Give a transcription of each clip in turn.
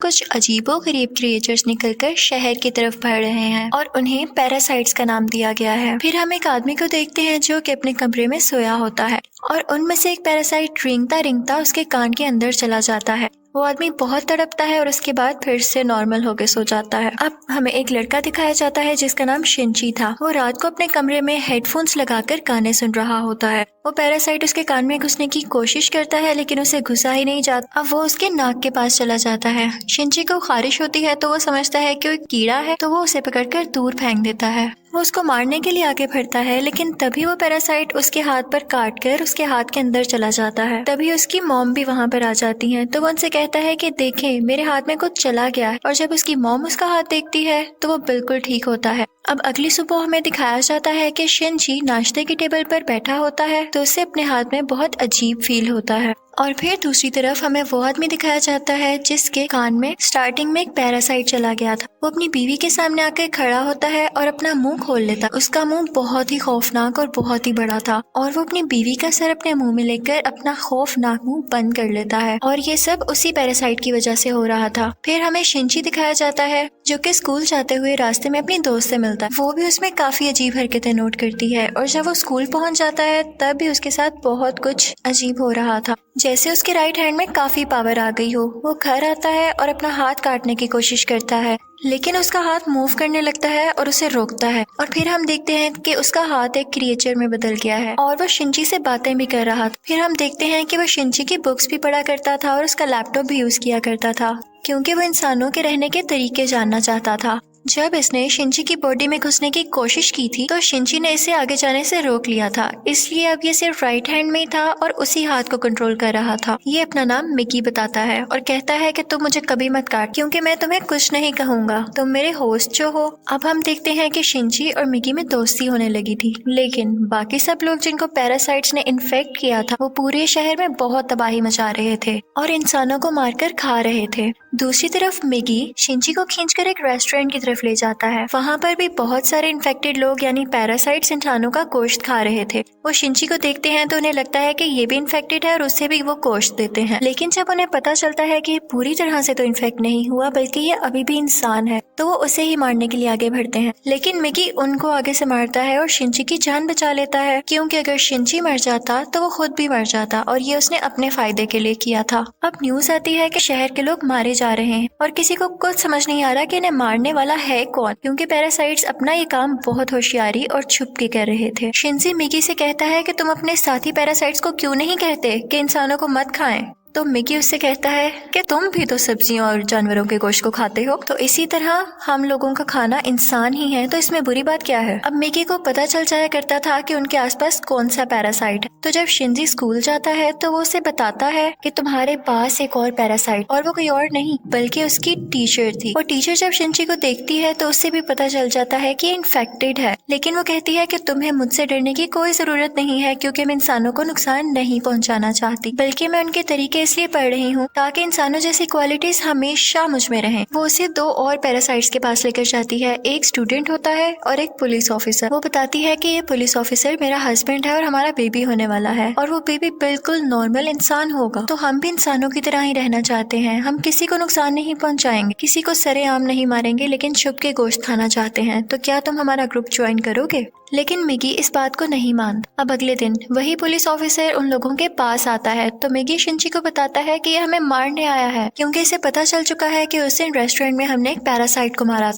कुछ अजीबोगरीब क्रिएचर्स निकलकर शहर की तरफ बढ़ रहे हैं और उन्हें पैरासाइट्स का नाम दिया गया है। फिर हम एक आदमी को देखते हैं जो कि अपने कमरे में सोया होता है और उनमें से एक पैरासाइट रेंगता रेंगता उसके कान के अंदर चला जाता है। वो आदमी बहुत तड़पता है और उसके बाद फिर से नॉर्मल होकर सो जाता है। अब हमें एक लड़का दिखाया जाता है जिसका नाम शिंची था। वो रात को अपने कमरे में हेडफोन्स लगाकर गाने सुन रहा होता है। वो पैरासाइट उसके कान में घुसने की कोशिश करता है लेकिन उसे घुसा ही नहीं जाता। अब वो उसके नाक के पास चला जाता है। शिंची को खारिश होती है तो वो समझता है कि वो एक कीड़ा है, तो वो उसे पकड़कर दूर फेंक देता है। वो उसको मारने के लिए आगे बढ़ता है लेकिन तभी वो पैरासाइट उसके हाथ पर काट कर उसके हाथ के अंदर चला जाता है। तभी उसकी मॉम भी वहाँ पर आ जाती है तो वो उनसे कहता है कि देखें, मेरे हाथ में कुछ चला गया है। और जब उसकी मॉम उसका हाथ देखती है तो वो बिल्कुल ठीक होता है। अब अगली सुबह हमें दिखाया जाता है कि शिंची नाश्ते की टेबल पर बैठा होता है तो उसे अपने हाथ में बहुत अजीब फील होता है। और फिर दूसरी तरफ हमें वो आदमी दिखाया जाता है जिसके कान में स्टार्टिंग में एक पैरासाइट चला गया था। वो अपनी बीवी के सामने आकर खड़ा होता है और अपना मुंह खोल लेता है। उसका मुंह बहुत ही खौफनाक और बहुत ही बड़ा था और वो अपनी बीवी का सर अपने मुंह में लेकर अपना खौफनाक मुंह बंद कर लेता है और ये सब उसी पैरासाइट की वजह से हो रहा था। फिर हमें शिंची दिखाया जाता है जो कि स्कूल जाते हुए रास्ते में अपनी दोस्त से मिलता है। वो भी उसमें काफी अजीब हरकतें नोट करती है और जब वो स्कूल पहुंच जाता है तब भी उसके साथ बहुत कुछ अजीब हो रहा था, जैसे उसके राइट हैंड में काफी पावर आ गई हो। वो घर आता है और अपना हाथ काटने की कोशिश करता है लेकिन उसका हाथ मूव करने लगता है और उसे रोकता है। और फिर हम देखते हैं कि उसका हाथ एक क्रिएचर में बदल गया है और वो शिंची से बातें भी कर रहा था। फिर हम देखते हैं कि वो शिंची की बुक्स भी पढ़ा करता था और उसका लैपटॉप भी यूज किया करता था क्योंकि वो इंसानों के रहने के तरीके जानना चाहता था। जब इसने शिंची की बॉडी में घुसने की कोशिश की थी तो शिंची ने इसे आगे जाने से रोक लिया था, इसलिए अब ये सिर्फ राइट हैंड में ही था और उसी हाथ को कंट्रोल कर रहा था। ये अपना नाम मिकी बताता है और कहता है कि तुम मुझे कभी मत काट क्योंकि मैं तुम्हें कुछ नहीं कहूंगा, तुम मेरे होस्ट जो हो। अब हम देखते हैं कि शिंची और मिकी में दोस्ती होने लगी थी लेकिन बाकी सब लोग जिनको पैरासाइट्स ने इन्फेक्ट किया था वो पूरे शहर में बहुत तबाही मचा रहे थे और इंसानों को मारकर खा रहे थे। दूसरी तरफ मिकी शिंची को खींचकर एक रेस्टोरेंट की तरफ ले जाता है। वहाँ पर भी बहुत सारे इन्फेक्टेड लोग यानी पैरासाइट्स इंसानों का गोश्त खा रहे थे। वो शिंची को देखते हैं तो उन्हें लगता है कि ये भी इन्फेक्टेड है और उसे भी वो गोश्त देते हैं। लेकिन जब उन्हें पता चलता है कि ये पूरी तरह से तो इन्फेक्ट नहीं हुआ बल्कि ये अभी भी इंसान है तो वो उसे ही मारने के लिए आगे बढ़ते हैं। लेकिन मिकी उनको आगे से मारता है और शिंची की जान बचा लेता है क्योंकि अगर शिंची मर जाता तो वो खुद भी मर जाता और ये उसने अपने फायदे के लिए किया था। अब न्यूज आती है कि शहर के लोग मारे जा रहे हैं और किसी को कुछ समझ नहीं आ रहा कि इन्हें मारने वाला है कौन, क्योंकि पैरासाइट्स अपना ये काम बहुत होशियारी और छुप के कर रहे थे। शिंची मिकी से कहता है कि तुम अपने साथी पैरासाइट्स को क्यों नहीं कहते कि इंसानों को मत खाएं। तो मिकी उससे कहता है कि तुम भी तो सब्जियों और जानवरों के गोश्त को खाते हो, तो इसी तरह हम लोगों का खाना इंसान ही है, तो इसमें बुरी बात क्या है। अब मिकी को पता चल जाया करता था कि उनके आसपास कौन सा पैरासाइट है। तो जब शिंजी स्कूल जाता है तो वो उसे बताता है कि तुम्हारे पास एक और पैरासाइट, और वो कोई और नहीं बल्कि उसकी टीचर थी। वो टीचर जब शिंजी को देखती है तो उससे भी पता चल जाता है कि इन्फेक्टेड है, लेकिन वो कहती है कि तुम्हें मुझसे डरने की कोई जरूरत नहीं है क्योंकि मैं इंसानों को नुकसान नहीं पहुंचाना चाहती, बल्कि मैं उनके तरीके इसलिए पढ़ रही हूँ ताकि इंसानों जैसी क्वालिटीज हमेशा मुझ में रहें। वो उसे दो और पैरासाइट्स के पास लेकर जाती है। एक स्टूडेंट होता है और एक पुलिस ऑफिसर। वो बताती है कि ये पुलिस ऑफिसर मेरा हस्बैंड है और हमारा बेबी होने वाला है और वो बेबी बिल्कुल नॉर्मल इंसान होगा, तो हम भी इंसानों की तरह ही रहना चाहते हैं। हम किसी को नुकसान नहीं पहुंचाएंगे, किसी को सरेआम नहीं मारेंगे, लेकिन छुप के गोश्त खाना चाहते हैं। तो क्या तुम हमारा ग्रुप ज्वाइन करोगे? लेकिन मिगी इस बात को नहीं मानता। अब अगले दिन वही पुलिस ऑफिसर उन लोगों के पास आता है तो मिगी शिंची को बताता है कि ये हमें मारने आया है क्योंकि इसे पता चल चुका है कि उस दिन रेस्टोरेंट में हमने एक पैरासाइट को मारा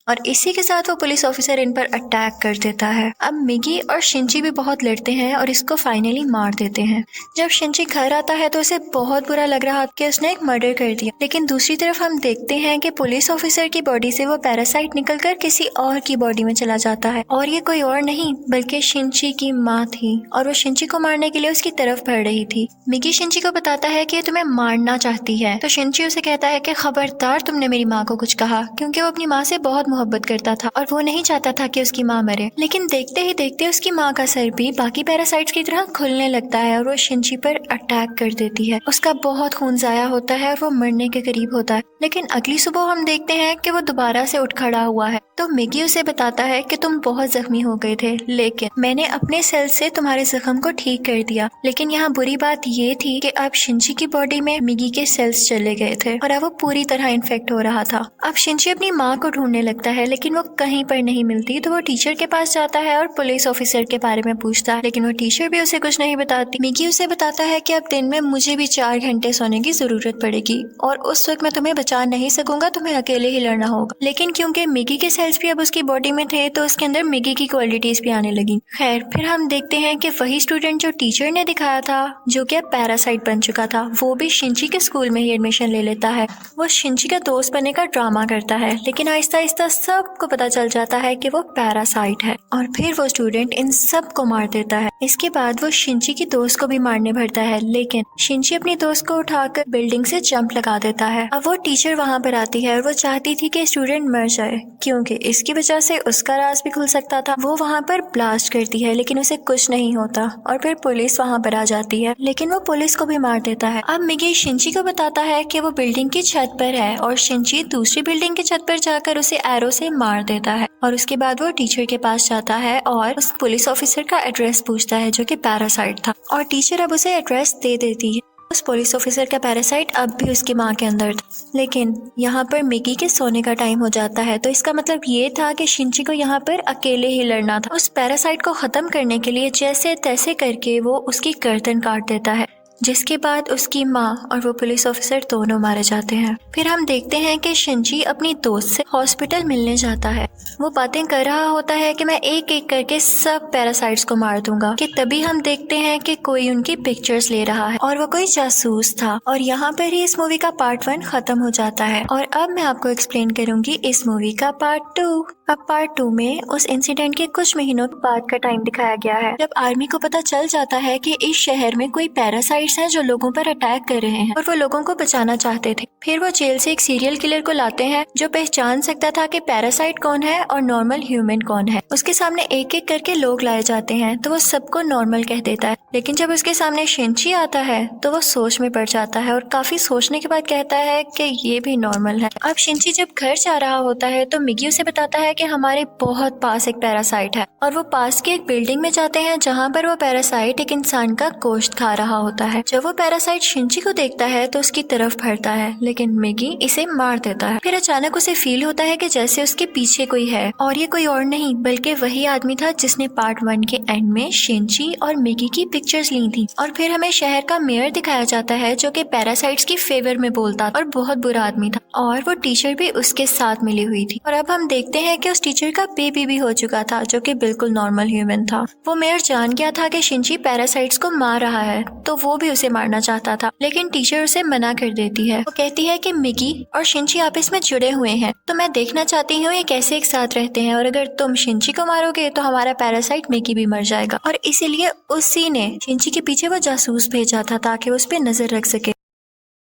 और इसी के साथ वो पुलिस ऑफिसर इन पर अटैक कर देता है। अब मिगी और शिंची भी बहुत लड़ते हैं और इसको फाइनली मार देते हैं। जब शिंची घर आता है तो उसे बहुत बुरा लग रहा कि उसने एक मर्डर कर दिया, लेकिन दूसरी तरफ हम देखते हैं कि पुलिस ऑफिसर की बॉडी से वो पैरासाइट निकलकर किसी और की बॉडी में चला जाता है और ये कोई और नहीं बल्कि शिंची की माँ थी और वो शिंची को मारने के लिए उसकी तरफ बढ़ रही थी। मिगी शिंची को बताता है कि तुम्हें मारना चाहती है, तो शिंची उसे कहता है कि खबरदार तुमने मेरी माँ को कुछ कहा, क्योंकि वो अपनी माँ से बहुत मोहब्बत करता था और वो नहीं चाहता था कि उसकी माँ मरे। लेकिन देखते ही देखते उसकी माँ का सर भी बाकी पैरासाइट्स की तरह खुलने लगता है और वो शिनची पर अटैक कर देती है। उसका बहुत खून जाया होता है और वो मरने के करीब होता है। लेकिन अगली सुबह हम देखते हैं कि वो दोबारा से उठ खड़ा हुआ है। तो मिगी उसे बताता है कि तुम बहुत जख्मी हो गए थे, लेकिन मैंने अपने सेल से तुम्हारे जख्म को ठीक कर दिया। लेकिन यहाँ बुरी बात ये थी कि अब शिनची की बॉडी में मिगी के सेल्स चले गए थे और अब वो पूरी तरह इन्फेक्ट हो रहा था। अब शिनची अपनी माँ को ढूंढने लगता है, लेकिन वो कहीं पर नहीं मिलती। तो वो टीचर के पास जाता है और पुलिस ऑफिसर के बारे में पूछता है, लेकिन वो टीचर भी उसे कुछ नहीं बताती। मिगी उसे बताता है कि अब दिन में मुझे भी 4 घंटे सोने की जरूरत पड़ेगी और उस वक्त मैं तुम्हें बचा नहीं सकूंगा, तुम्हें अकेले ही लड़ना होगा। लेकिन क्योंकि मिगी के सेल्स भी अब उसकी बॉडी में थे तो उसके अंदर मिगी की क्वालिटीज भी आने लगी। खैर, फिर हम देखते हैं कि वही स्टूडेंट जो टीचर ने दिखाया था, जो कि पैरासाइट बन चुका था, वो भी शिनची के स्कूल में ही एडमिशन ले लेता है। वो शिनची का दोस्त बनने का ड्रामा करता है, लेकिन आहिस्ता आहिस्ता सबको पता चल जाता है कि वो पैरासाइट है और फिर वो स्टूडेंट इन सब को मार देता है। इसके बाद वो शिनची की दोस्त को भी मारने भरता है, लेकिन शिनची अपनी दोस्त को उठाकर बिल्डिंग से जंप लगा देता है। अब वो टीचर वहाँ पर आती है और वो चाहती थी कि स्टूडेंट मर जाए, क्योंकि इसकी वजह से उसका राज भी खुल सकता था। वो वहाँ पर ब्लास्ट करती है, लेकिन उसे कुछ नहीं होता और फिर पुलिस वहाँ पर आ जाती है, लेकिन वो पुलिस को भी मार देता है। अब मिगी शिनची को बताता है कि वो बिल्डिंग की छत पर है और शिनची दूसरी बिल्डिंग की छत पर जाकर उसे एरो से मार देता है। और उसके बाद वो टीचर के पास जाता है और उस पुलिस ऑफिसर का एड्रेस पूछता है, जो कि पैरासाइट था, और टीचर अब उसे एड्रेस दे देती है। उस पुलिस ऑफिसर का पैरासाइट अब भी उसकी माँ के अंदर था। लेकिन यहाँ पर मिगी के सोने का टाइम हो जाता है, तो इसका मतलब ये था कि शिनची को यहाँ पर अकेले ही लड़ना था। उस पैरासाइट को खत्म करने के लिए जैसे तैसे करके वो उसकी गर्दन काट देता है, जिसके बाद उसकी माँ और वो पुलिस ऑफिसर दोनों मारे जाते हैं। फिर हम देखते हैं कि शिनची अपनी दोस्त से हॉस्पिटल मिलने जाता है। वो बातें कर रहा होता है कि मैं एक एक करके सब पैरासाइट्स को मार दूंगा, कि तभी हम देखते हैं कि कोई उनकी पिक्चर्स ले रहा है और वो कोई जासूस था। और यहाँ पर ही इस मूवी का पार्ट 1 खत्म हो जाता है और अब मैं आपको एक्सप्लेन करूंगी इस मूवी का पार्ट 2। अब पार्ट 2 में उस इंसिडेंट के कुछ महीनों बाद का टाइम दिखाया गया है, जब आर्मी को पता चल जाता है कि इस शहर में कोई पैरासाइट्स हैं जो लोगों पर अटैक कर रहे हैं और वो लोगों को बचाना चाहते थे। फिर वो जेल से एक सीरियल किलर को लाते हैं जो पहचान सकता था कि पैरासाइट कौन है और नॉर्मल ह्यूमन कौन है। उसके सामने एक एक करके लोग लाए जाते हैं तो वो सबको नॉर्मल कह देता है, लेकिन जब उसके सामने शिनची आता है तो वो सोच में पड़ जाता है और काफी सोचने के बाद कहता है कि ये भी नॉर्मल है। अब शिनची जब घर जा रहा होता है तो मिगी उसे बताता है कि हमारे बहुत पास एक पैरासाइट है और वो पास की एक बिल्डिंग में जाते हैं जहाँ पर वो पैरासाइट एक इंसान का गोश्त खा रहा होता है। जब वो पैरासाइट शिनची को देखता है तो उसकी तरफ बढ़ता है, लेकिन मिगी इसे मार देता है। फिर अचानक उसे फील होता है कि जैसे उसके पीछे कोई है और ये कोई और नहीं बल्कि वही आदमी था जिसने पार्ट 1 के एंड में शिनची और मिगी की पिक्चर्स ली थी। और फिर हमें शहर का मेयर दिखाया जाता है जो कि पैरासाइट्स की फेवर में बोलता और बहुत बुरा आदमी था, और वो टीचर भी उसके साथ मिली हुई थी। और अब हम देखते हैं कि उस टीचर का बेबी भी हो चुका था जो कि बिल्कुल नॉर्मल ह्यूमन था। वो मेयर जान गया था कि शिनची पैरासाइट्स को मार रहा है, तो वो भी उसे मारना चाहता था, लेकिन टीचर उसे मना कर देती है। वो कहती है कि मिगी और शिनची आपस में जुड़े हुए हैं, तो मैं देखना चाहती हूँ ये कैसे एक साथ रहते हैं, और अगर तुम शिनची को मारोगे तो हमारा पैरासाइट मिगी भी मर जाएगा। और इसीलिए उसी ने शिनची के पीछे वो जासूस भेजा था ताकि वो उस पर नजर रख सके।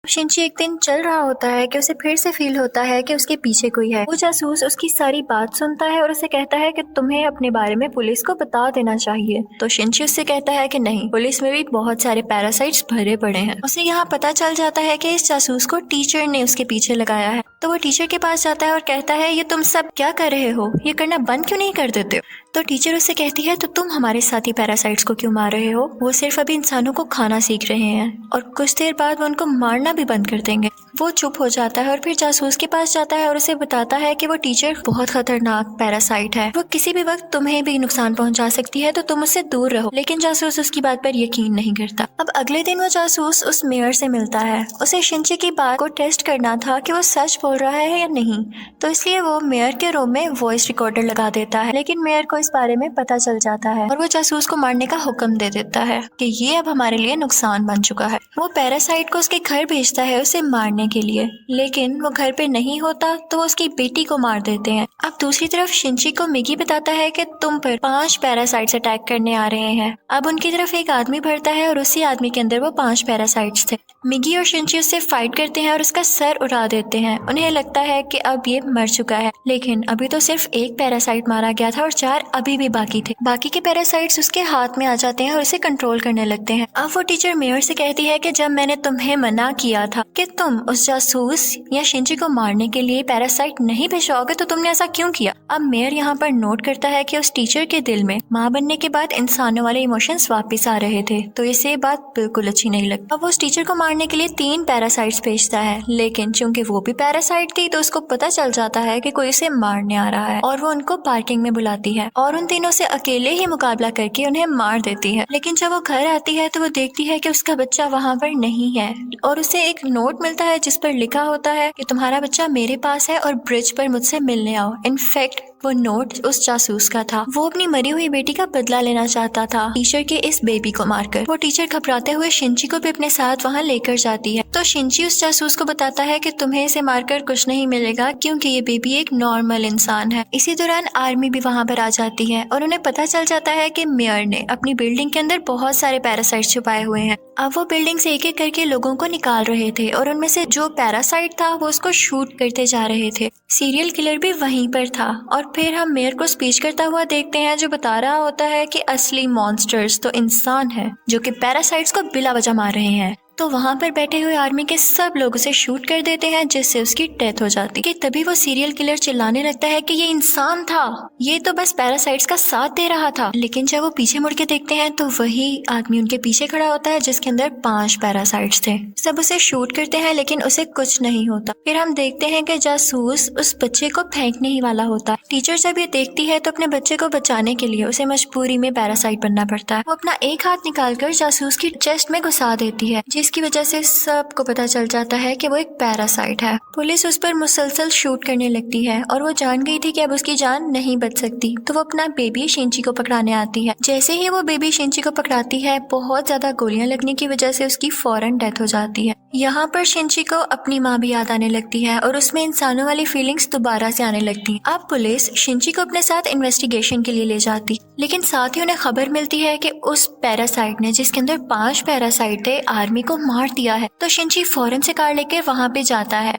शिनची एक दिन चल रहा होता है कि उसे फिर से फील होता है कि उसके पीछे कोई है। वो जासूस उसकी सारी बात सुनता है और उसे कहता है कि तुम्हें अपने बारे में पुलिस को बता देना चाहिए। तो शिनची उससे कहता है कि नहीं, पुलिस में भी बहुत सारे पैरासाइट्स भरे पड़े हैं। उसे यहाँ पता चल जाता है कि इस जासूस को टीचर ने उसके पीछे लगाया है। तो वो टीचर के पास जाता है और कहता है ये तुम सब क्या कर रहे हो, ये करना बंद क्यों नहीं कर देते हो। तो टीचर उससे कहती है तो तुम हमारे साथी पैरासाइट्स को क्यों मार रहे हो, वो सिर्फ अभी इंसानों को खाना सीख रहे हैं और कुछ देर बाद वो उनको मारना भी बंद कर देंगे। वो चुप हो जाता है और फिर जासूस के पास जाता है और उसे बताता है कि वो टीचर बहुत खतरनाक पैरासाइट है, वो किसी भी वक्त तुम्हें भी नुकसान पहुंचा सकती है, तो तुम उससे दूर रहो। लेकिन जासूस उसकी बात पर यकीन नहीं करता। अब अगले दिन वो जासूस उस मेयर से मिलता है। उसे शिनची की बात को टेस्ट करना था कि वो सच बोल रहा है या नहीं, तो इसलिए वो मेयर के रूम में वॉइस रिकॉर्डर लगा देता है। लेकिन मेयर को इस बारे में पता चल जाता है और वो जासूस को मारने का हुक्म दे देता है कि ये अब हमारे लिए नुकसान बन चुका है। वो पैरासाइट को उसके घर भेजता है उसे मारने के लिए, लेकिन वो घर पे नहीं होता तो वो उसकी बेटी को मार देते हैं। अब दूसरी तरफ शिनची को मिगी बताता है कि तुम पर 5 पैरासाइट्स अटैक करने आ रहे हैं। अब उनकी तरफ एक आदमी बढ़ता है और उसी आदमी के अंदर वो 5 पैरासाइट्स थे। मिगी और शिनची उससे फाइट करते हैं और उसका सर उड़ा देते हैं। उन्हें उन्हें लगता है कि अब ये मर चुका है, लेकिन अभी तो सिर्फ एक पैरासाइट मारा गया था और 4 अभी भी बाकी थे। बाकी के पैरासाइट्स उसके हाथ में आ जाते हैं और उसे कंट्रोल करने लगते हैं। अब वो टीचर मेयर से कहती है कि जब मैंने तुम्हें मना किया था कि तुम उस जासूस या शिंजी को मारने के लिए पैरासाइट नहीं भिजवाओगे तो तुमने ऐसा क्यों किया। अब मेयर यहाँ पर नोट करता है कि उस टीचर के दिल में माँ बनने के बाद इंसानों वाले इमोशंस वापस आ रहे थे, तो इसे बात बिल्कुल अच्छी नहीं लगती। अब वो उस टीचर को मारने के लिए 3 पैरासाइट्स भेजता है, लेकिन चूंकि वो भी पैरासाइट थी तो उसको पता चल जाता है कि कोई उसे मारने आ रहा है और वो उनको पार्किंग में बुलाती है और उन तीनों से अकेले ही मुकाबला करके उन्हें मार देती है। लेकिन जब वो घर आती है तो वो देखती है कि उसका बच्चा वहाँ पर नहीं है और उसे एक नोट मिलता है जिस पर लिखा होता है कि तुम्हारा बच्चा मेरे पास है और ब्रिज पर मुझसे मिलने आओ। इनफैक्ट वो नोट उस जासूस का था। वो अपनी मरी हुई बेटी का बदला लेना चाहता था टीचर के इस बेबी को मारकर। वो टीचर घबराते हुए शिंची को भी अपने साथ वहाँ लेकर जाती है, तो शिंची उस जासूस को बताता है कि तुम्हें इसे मारकर कुछ नहीं मिलेगा क्योंकि ये बेबी एक नॉर्मल इंसान है। इसी दौरान आर्मी भी वहाँ पर आ जाती है और उन्हें पता चल जाता है कि मेयर ने अपनी बिल्डिंग के अंदर बहुत सारे पैरासाइट छुपाए हुए हैं। अब वो बिल्डिंग से एक एक करके लोगों को निकाल रहे थे और उनमें से जो पैरासाइट था वो उसको शूट करते जा रहे थे। सीरियल किलर भी वहीं पर था और फिर हम मेयर को स्पीच करता हुआ देखते हैं जो बता रहा होता है कि असली मॉन्स्टर्स तो इंसान है जो कि पैरासाइट्स को बिला वजह मार रहे हैं। तो वहाँ पर बैठे हुए आर्मी के सब लोग उसे शूट कर देते हैं जिससे उसकी डेथ हो जाती है। तभी वो सीरियल किलर चिल्लाने लगता है कि ये इंसान था, ये तो बस पैरासाइट्स का साथ दे रहा था। लेकिन जब वो पीछे मुड़ के देखते हैं तो वही आदमी उनके पीछे खड़ा होता है जिसके अंदर 5 पैरासाइट्स थे। सब उसे शूट करते हैं लेकिन उसे कुछ नहीं होता। फिर हम देखते हैं कि जासूस उस बच्चे को फेंकने ही वाला होता है। टीचर जब ये देखती है तो अपने बच्चे को बचाने के लिए उसे मजबूरी में पैरासाइट बनना पड़ता है। वो अपना एक हाथ निकालकर जासूस की चेस्ट में घुसा देती है जिसकी वजह से सबको पता चल जाता है कि वो एक पैरासाइट है। पुलिस उस पर मुसलसल शूट करने लगती है और वो जान गई थी कि अब उसकी जान नहीं बच सकती, तो वो अपना बेबी शिंची को पकड़ाने आती है। जैसे ही वो बेबी शिंची को पकड़ाती है बहुत ज्यादा गोलियां लगने की वजह से उसकी फौरन डेथ हो जाती है। यहाँ पर शिंची को अपनी माँ भी याद आने लगती है और उसमें इंसानों वाली फीलिंग्स दोबारा से आने लगती है। अब पुलिस शिंची को अपने साथ इन्वेस्टिगेशन के लिए ले जाती, लेकिन साथ ही उन्हें खबर मिलती है कि उस पैरासाइट ने जिसके अंदर 5 पैरासाइट थे आर्मी को मार दिया है। तो शिंची फौरन से कार लेकर वहाँ पे जाता है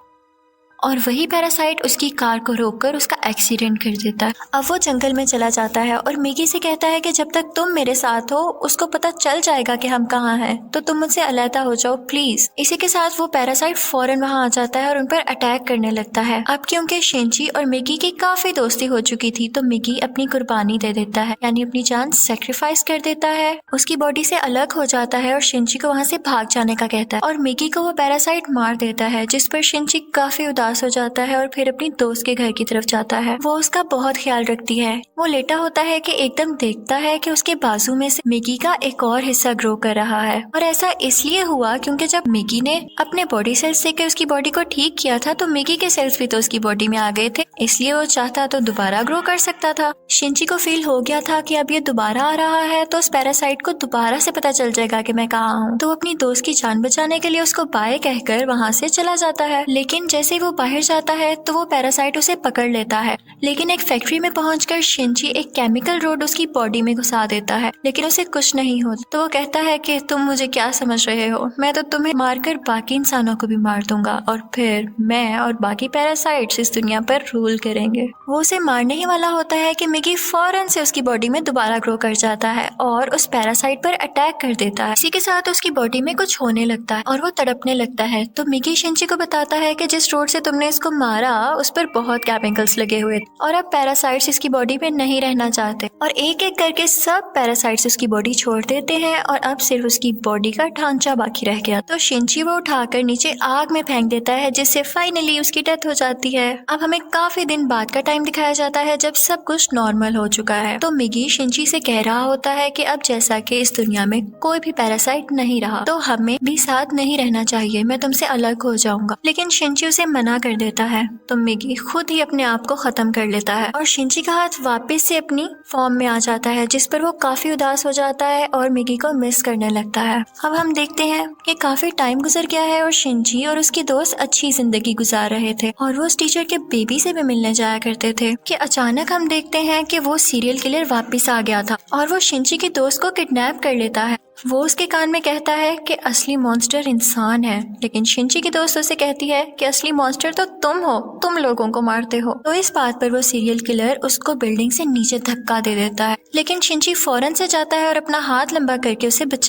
और वही पैरासाइट उसकी कार को रोककर उसका एक्सीडेंट कर देता है। अब वो जंगल में चला जाता है और मिगी से कहता है कि जब तक तुम मेरे साथ हो उसको पता चल जाएगा कि हम कहाँ हैं, तो तुम मुझसे अलहदा हो जाओ प्लीज। इसी के साथ वो पैरासाइट फौरन वहाँ आ जाता है और उन पर अटैक करने लगता है। अब क्योंकि शिंची और मिगी की काफी दोस्ती हो चुकी थी तो मिगी अपनी कुर्बानी दे देता है, यानी अपनी जान सेक्रीफाइस कर देता है, उसकी बॉडी से अलग हो जाता है और शिंची को वहाँ से भाग जाने का कहता है और मिगी को वो पैरासाइट मार देता है, जिस पर शिंची काफी उदास हो जाता है और फिर अपनी दोस्त के घर की तरफ जाता है। वो उसका बहुत ख्याल रखती है। वो लेटा होता है कि एकदम देखता है कि उसके बाजू में से मिगी का एक और हिस्सा ग्रो कर रहा है और ऐसा इसलिए हुआ क्योंकि जब मिगी ने अपने बॉडी सेल्स से उसकी बॉडी को ठीक किया था तो मिगी के सेल्स भी तो उसकी बॉडी में आ गए थे, इसलिए वो चाहता तो दोबारा ग्रो कर सकता था। शिंची को फील हो गया था कि अब ये दोबारा आ रहा है तो उस पैरासाइट को दोबारा से पता चल जाएगा कि मैं कहाँ हूँ, तो अपनी दोस्त की जान बचाने के लिए उसको बाय कहकर वहाँ से चला जाता है। लेकिन जैसे वो बाहर जाता है तो वो पैरासाइट उसे पकड़ लेता है, लेकिन एक फैक्ट्री में पहुंचकर शिंची एक केमिकल रोड उसकी बॉडी में घुसा देता है, लेकिन उसे कुछ नहीं होता। तो वो कहता है कि तुम मुझे क्या समझ रहे हो, मैं तो तुम्हें मारकर बाकी इंसानों को भी मार दूंगा और फिर मैं और बाकी पैरासाइट्स इस दुनिया पर रूल करेंगे। वो उसे मारने ही वाला होता है कि मिगी फौरन से उसकी बॉडी में दोबारा ग्रो कर जाता है और उस पैरासाइट पर अटैक कर देता है। इसी के साथ उसकी बॉडी में कुछ होने लगता है और वो तड़पने लगता है। तो मिगी शिंची को बताता है कि जिस रोड से तुमने इसको मारा उस पर बहुत केमिकल्स लगे हुए थे और अब पैरासाइट्स इसकी बॉडी में नहीं रहना चाहते और एक एक करके सब पैरासाइट्स उसकी बॉडी छोड़ देते हैं और अब सिर्फ उसकी बॉडी का ढांचा बाकी रह गया। तो शिंची वो उठाकर नीचे आग में फेंक देता है जिससे फाइनली उसकी डेथ हो जाती है। अब हमें काफी दिन बाद का टाइम दिखाया जाता है जब सब कुछ नॉर्मल हो चुका है। तो मिगी शिंची से कह रहा होता है कि अब जैसा कि इस दुनिया में कोई भी पैरासाइट नहीं रहा तो हमें भी साथ नहीं रहना चाहिए, मैं तुमसे अलग हो जाऊंगा। लेकिन शिंची उसे मना कर देता है तो मिगी खुद ही अपने आप को खत्म कर लेता है और शिंची का हाथ वापस से अपनी फॉर्म में आ जाता है, जिस पर वो काफी उदास हो जाता है और मिगी को मिस करने लगता है। अब हम देखते हैं कि काफी टाइम गुजर गया है और शिंची और उसकी दोस्त अच्छी जिंदगी गुजार रहे थे और वो उस टीचर के बेबी से भी मिलने जाया करते थे कि अचानक हम देखते हैं कि वो सीरियल किलर वापस आ गया था और वो शिंची की दोस्त को किडनैप कर लेता है। वो उसके कान में कहता है कि असली मॉन्स्टर इंसान है, लेकिन शिंची की दोस्त उसे कहती है कि असली मॉन्स्टर तो तुम हो, तुम लोगों को मारते हो। तो इस बात पर वो सीरियल किलर उसको बिल्डिंग से नीचे धक्का दे देता है, लेकिन शिंची फौरन से जाता है और अपना हाथ लंबा करके उसे